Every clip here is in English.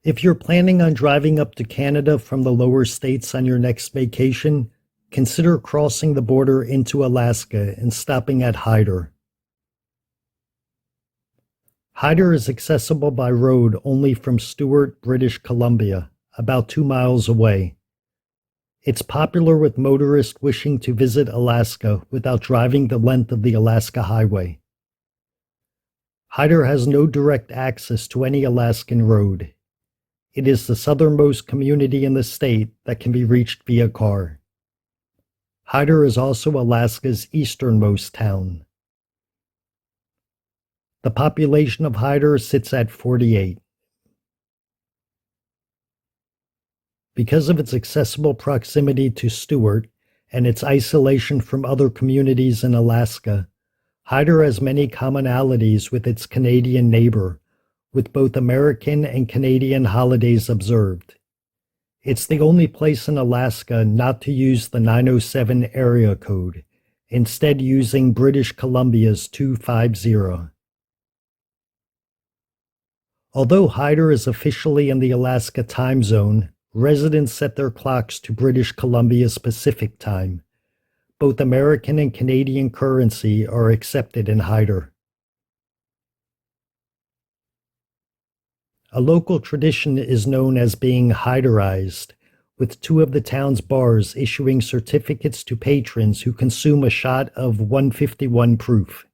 If you're planning on driving up to Canada from the lower states on your next vacation, consider crossing the border into Alaska and stopping at Hyder. Hyder is accessible by road only from Stewart, British Columbia, about 2 miles away. It's popular with motorists wishing to visit Alaska without driving the length of the Alaska Highway. Hyder has no direct access to any Alaskan road. It is the southernmost community in the state that can be reached via car. Hyder is also Alaska's easternmost town. The population of Hyder sits at 48. Because of its accessible proximity to Stewart and its isolation from other communities in Alaska, Hyder has many commonalities with its Canadian neighbor, with both American and Canadian holidays observed. It's the only place in Alaska not to use the 907 area code, instead using British Columbia's 250. Although Hyder is officially in the Alaska time zone, residents set their clocks to British Columbia's Pacific time. Both American and Canadian currency are accepted in Hyder. A local tradition is known as being Hyderized, with 2 of the town's bars issuing certificates to patrons who consume a shot of 151 proof.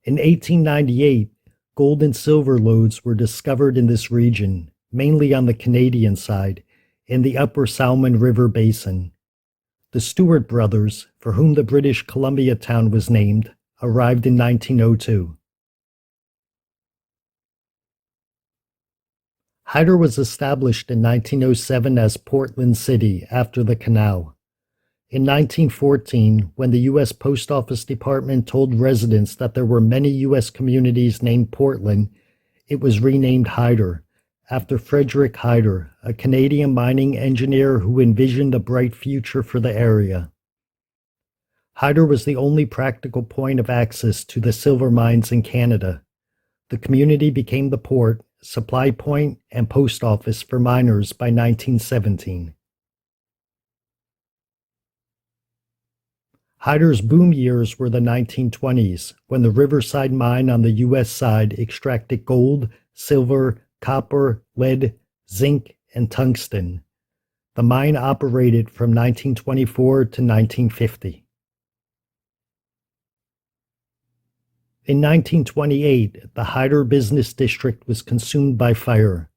In 1898, gold and silver lodes were discovered in this region, mainly on the Canadian side, in the upper Salmon River Basin. The Stewart brothers, for whom the British Columbia town was named, arrived in 1902. Hyder was established in 1907 as Portland City after the canal. In 1914, when the U.S. Post Office Department told residents that there were many U.S. communities named Portland, it was renamed Hyder, after Frederick Hyder, a Canadian mining engineer who envisioned a bright future for the area. Hyder was the only practical point of access to the silver mines in Canada. The community became the port, supply point, and post office for miners by 1917. Hyder's boom years were the 1920s, when the Riverside mine on the U.S. side extracted gold, silver, copper, lead, zinc, and tungsten. The mine operated from 1924 to 1950. In 1928, the Hyder Business District was consumed by fire.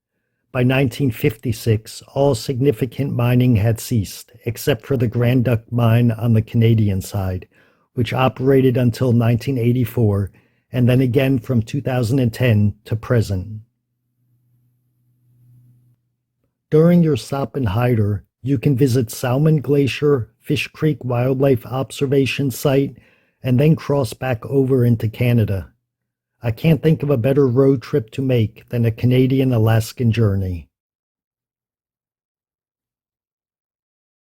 By 1956, all significant mining had ceased, except for the Grand Duck mine on the Canadian side, which operated until 1984, and then again from 2010 to present. During your stop in Hyder, you can visit Salmon Glacier, Fish Creek Wildlife Observation Site, and then cross back over into Canada. I can't think of a better road trip to make than a Canadian-Alaskan journey.